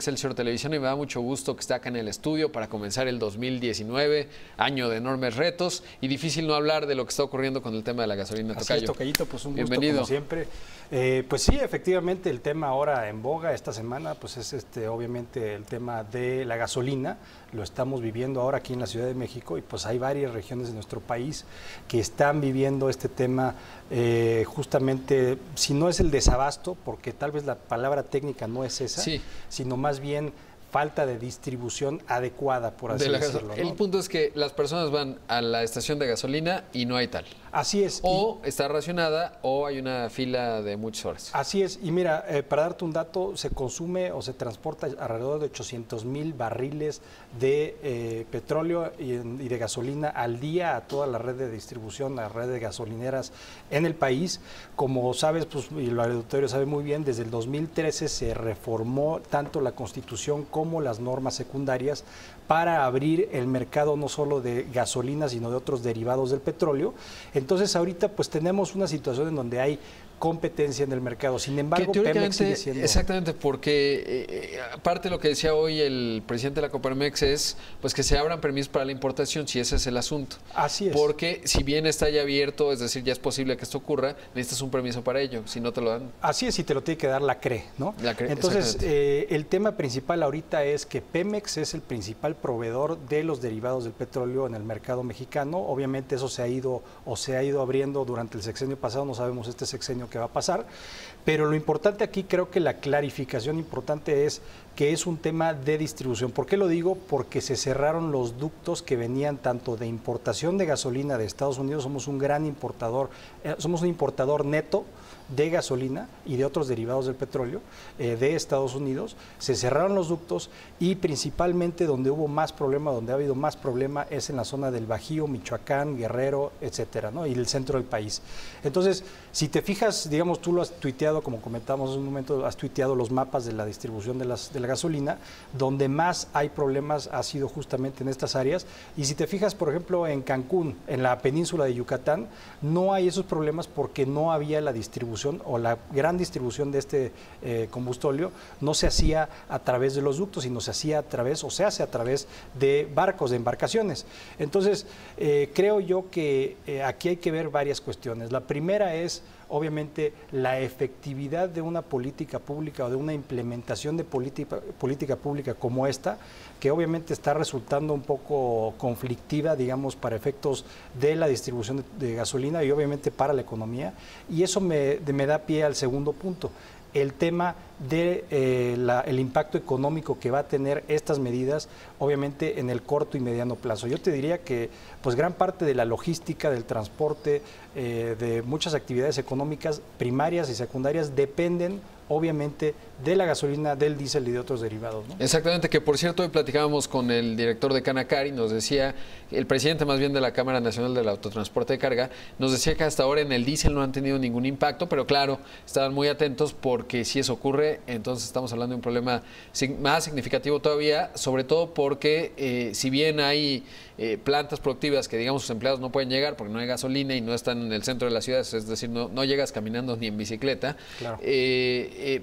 Excelsior Televisión y me da mucho gusto que esté acá en el estudio para comenzar el 2019, año de enormes retos y difícil no hablar de lo que está ocurriendo con el tema de la gasolina. Así es, Tocayito, pues un gusto Bienvenido. como siempre. Pues sí, efectivamente el tema ahora en boga esta semana pues es obviamente el tema de la gasolina. Lo estamos viviendo ahora aquí en la Ciudad de México y pues hay varias regiones de nuestro país que están viviendo este tema justamente, si no es el desabasto, porque tal vez la palabra técnica no es esa, sí, sino más bien falta de distribución adecuada, por así decirlo, ¿no? El punto es que las personas van a la estación de gasolina y no hay tal. Así es. O está racionada o hay una fila de muchas horas. Así es. Y mira, para darte un dato, se consume o se transporta alrededor de 800,000 barriles de petróleo y de gasolina al día a toda la red de distribución, a la red de gasolineras en el país. Como sabes, pues, y el auditorio sabe muy bien, desde el 2013 se reformó tanto la Constitución como las normas secundarias para abrir el mercado no solo de gasolina, sino de otros derivados del petróleo. Entonces ahorita pues tenemos una situación en donde hay competencia en el mercado. Sin embargo, Pemex sigue siendo... Exactamente, porque aparte de lo que decía hoy el presidente de la Coparmex es pues que se abran permisos para la importación, si ese es el asunto. Así es. Porque si bien está ya abierto, es decir, ya es posible que esto ocurra, necesitas un permiso para ello, si no te lo dan. Así es, y te lo tiene que dar la CRE, ¿no? La CRE, entonces, el tema principal ahorita es que Pemex es el principal proveedor de los derivados del petróleo en el mercado mexicano. Obviamente eso se ha ido abriendo durante el sexenio pasado, no sabemos este sexenio que va a pasar, pero lo importante aquí, creo que la clarificación importante es que es un tema de distribución. ¿Por qué lo digo? Porque se cerraron los ductos que venían tanto de importación de gasolina de Estados Unidos, somos un gran importador, somos un importador neto de gasolina y de otros derivados del petróleo de Estados Unidos. Se cerraron los ductos y principalmente donde hubo más problema, donde ha habido más problema es en la zona del Bajío, Michoacán, Guerrero, etcétera, ¿no? Y el centro del país. Entonces, si te fijas, digamos, tú lo has tuiteado, como comentamos en un momento, has tuiteado los mapas de la distribución de la gasolina, donde más hay problemas ha sido justamente en estas áreas. Y si te fijas, por ejemplo, en Cancún, en la península de Yucatán, no hay esos problemas porque no había la distribución o la gran distribución de este combustóleo no se hacía a través de los ductos, sino se hacía a través, o se hace a través de barcos, de embarcaciones. Entonces, creo yo que aquí hay que ver varias cuestiones. La primera es, obviamente, la efectividad de una política pública o de una implementación de política pública como esta, que obviamente está resultando un poco conflictiva, digamos, para efectos de la distribución de gasolina y obviamente para la economía. Y eso me da pie al segundo punto, el tema de el impacto económico que va a tener estas medidas, obviamente en el corto y mediano plazo. Yo te diría que pues gran parte de la logística, del transporte, de muchas actividades económicas primarias y secundarias dependen obviamente de la gasolina, del diésel y de otros derivados, ¿no? Exactamente, que por cierto hoy platicábamos con el director de Canacar y nos decía, el presidente más bien de la Cámara Nacional del Autotransporte de Carga, nos decía que hasta ahora en el diésel no han tenido ningún impacto, pero claro, estaban muy atentos porque si eso ocurre, entonces estamos hablando de un problema más significativo todavía, sobre todo porque si bien hay plantas productivas que digamos sus empleados no pueden llegar porque no hay gasolina y no están en el centro de la ciudad, es decir, no llegas caminando ni en bicicleta, claro.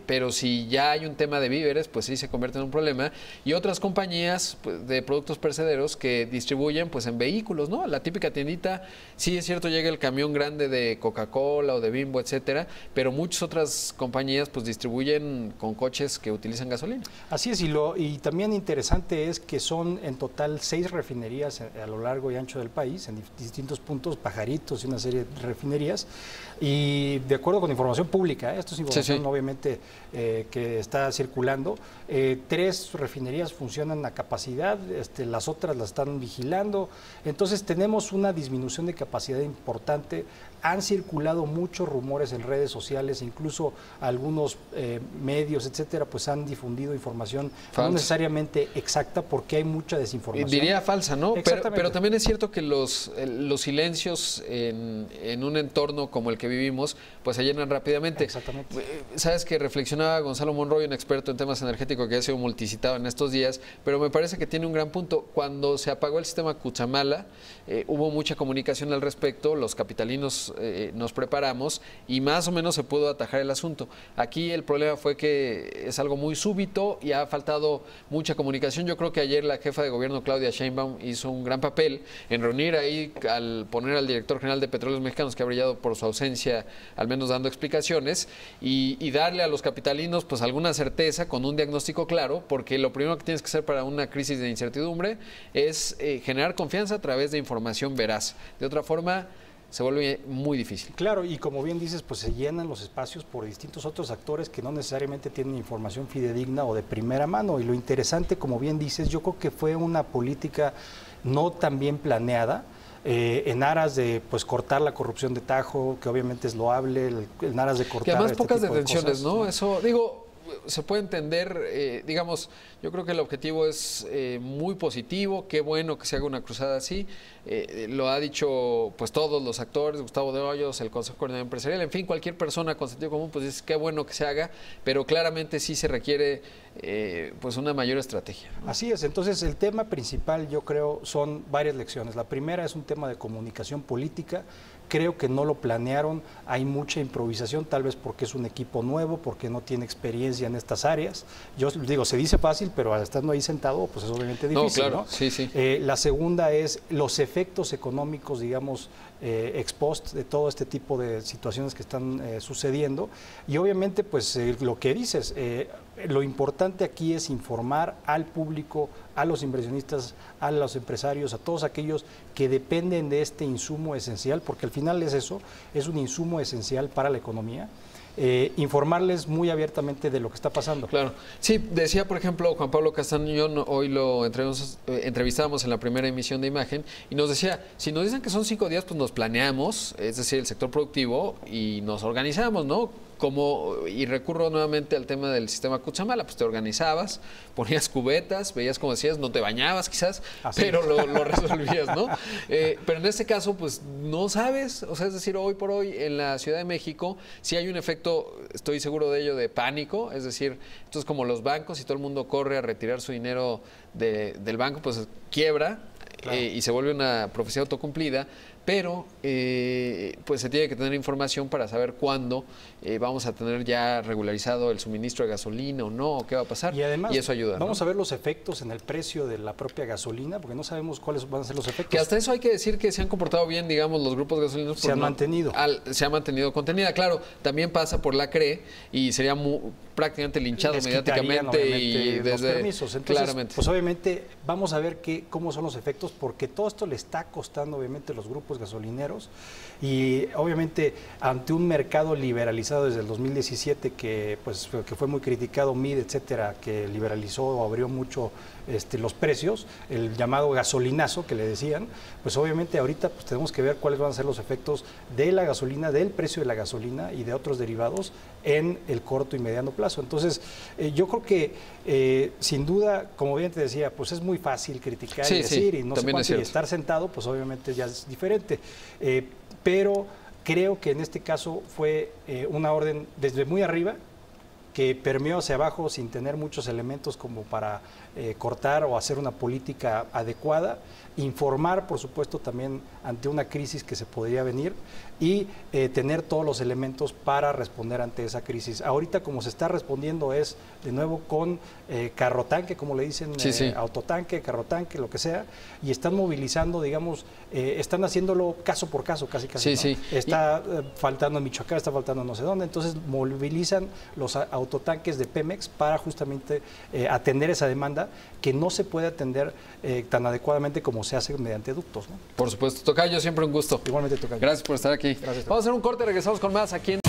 Pero si ya hay un tema de víveres, pues sí se convierte en un problema. Y otras compañías pues, de productos perecederos que distribuyen pues en vehículos, ¿no? La típica tiendita, sí es cierto, llega el camión grande de Coca-Cola o de Bimbo, etcétera, pero muchas otras compañías pues distribuyen con coches que utilizan gasolina. Así es, y también interesante es que son en total 6 refinerías a lo largo y ancho del país, en distintos puntos, Pajaritos y una serie de refinerías, y de acuerdo con información pública, esto es información obviamente que está circulando, 3 refinerías funcionan a capacidad, las otras las están vigilando, entonces tenemos una disminución de capacidad importante. Han circulado muchos rumores en redes sociales, incluso algunos medios, etcétera, pues han difundido información no necesariamente exacta porque hay mucha desinformación. Diría falsa, ¿no? Pero también es cierto que los silencios en un entorno como el que vivimos, pues se llenan rápidamente. Exactamente. Sabes que reflexionaba Gonzalo Monroy, un experto en temas energéticos que ha sido multicitado en estos días, pero me parece que tiene un gran punto. Cuando se apagó el sistema Cuchamala, hubo mucha comunicación al respecto, los capitalinos nos preparamos y más o menos se pudo atajar el asunto. Aquí el problema fue fue que es algo muy súbito y ha faltado mucha comunicación. Yo creo que ayer la jefa de gobierno, Claudia Sheinbaum, hizo un gran papel en reunir ahí, al poner al director general de Petróleos Mexicanos, que ha brillado por su ausencia, al menos dando explicaciones, y darle a los capitalinos pues alguna certeza con un diagnóstico claro, porque lo primero que tienes que hacer para una crisis de incertidumbre es generar confianza a través de información veraz. De otra forma, se vuelve muy difícil. Claro, y como bien dices, pues se llenan los espacios por distintos otros actores que no necesariamente tienen información fidedigna o de primera mano. Y lo interesante, como bien dices, yo creo que fue una política no tan bien planeada, en aras de pues cortar la corrupción de tajo, que obviamente es loable, en aras de cortar. Y además este pocas tipo de detenciones, cosas, ¿no? Eso, digo, se puede entender, digamos, yo creo que el objetivo es muy positivo, qué bueno que se haga una cruzada así, lo ha dicho pues todos los actores, Gustavo de Hoyos, el Consejo Coordinador Empresarial, en fin, cualquier persona con sentido común pues dice qué bueno que se haga, pero claramente sí se requiere pues una mayor estrategia, ¿no? Así es, entonces el tema principal yo creo son varias lecciones. La primera es un tema de comunicación política. Creo que no lo planearon, hay mucha improvisación, tal vez porque es un equipo nuevo, porque no tiene experiencia en estas áreas. Yo digo, se dice fácil, pero estando ahí sentado, pues es obviamente difícil, claro, ¿no? Sí, sí. La segunda es los efectos económicos, digamos, ex post de todo este tipo de situaciones que están sucediendo. Y obviamente, pues lo que dices, lo importante aquí es informar al público, a los inversionistas, a los empresarios, a todos aquellos que dependen de este insumo esencial, porque al final es eso, es un insumo esencial para la economía. Informarles muy abiertamente de lo que está pasando. Claro. Sí, decía, por ejemplo, Juan Pablo Castañón, hoy lo entrevistábamos en la primera emisión de Imagen, y nos decía, si nos dicen que son 5 días, pues nos planeamos, es decir, el sector productivo, y nos organizamos, ¿no? Y recurro nuevamente al tema del sistema Cutzamala, pues te organizabas, ponías cubetas, veías como decías, no te bañabas quizás, pero lo resolvías, ¿no? Pero en este caso, pues no sabes, o sea, es decir, hoy por hoy en la Ciudad de México sí hay un efecto, estoy seguro de ello, de pánico, es decir, esto es como los bancos y todo el mundo corre a retirar su dinero del banco, pues quiebra. Claro. Y se vuelve una profecía autocumplida, pero pues se tiene que tener información para saber cuándo vamos a tener ya regularizado el suministro de gasolina o no, o qué va a pasar, y además eso ayuda. Vamos a ver los efectos en el precio de la propia gasolina, porque no sabemos cuáles van a ser los efectos. Que hasta eso hay que decir que se han comportado bien, digamos, los grupos gasolineros. Se han mantenido. Se ha mantenido contenida, claro, también pasa por la CRE y sería prácticamente linchado mediáticamente y desde los permisos. Entonces, claramente. Pues obviamente vamos a ver cómo son los efectos, porque todo esto le está costando obviamente a los grupos gasolineros y obviamente ante un mercado liberalizado desde el 2017 que fue muy criticado, MID, etcétera, que liberalizó o abrió mucho los precios, el llamado gasolinazo que le decían, pues obviamente ahorita pues tenemos que ver cuáles van a ser los efectos de la gasolina, del precio de la gasolina y de otros derivados en el corto y mediano plazo. Entonces, yo creo que sin duda, como bien te decía, pues es muy fácil criticar y decir y no sé cuánto, y estar sentado, pues obviamente ya es diferente. Pero creo que en este caso fue una orden desde muy arriba, que permeó hacia abajo sin tener muchos elementos como para cortar o hacer una política adecuada, informar, por supuesto, también ante una crisis que se podría venir y tener todos los elementos para responder ante esa crisis. Ahorita como se está respondiendo es, de nuevo, con carro-tanque, como le dicen, autotanque, carro-tanque, lo que sea, y están movilizando, digamos, están haciéndolo caso por caso, casi. ¿No? Está faltando en Michoacán, está faltando no sé dónde, entonces movilizan los autotanques de Pemex para justamente atender esa demanda que no se puede atender tan adecuadamente como se hace mediante ductos, ¿no? Por supuesto. Tocayo, siempre un gusto. Igualmente, Tocayo. Gracias por estar aquí. Gracias, vamos a hacer un corte, regresamos con más aquí en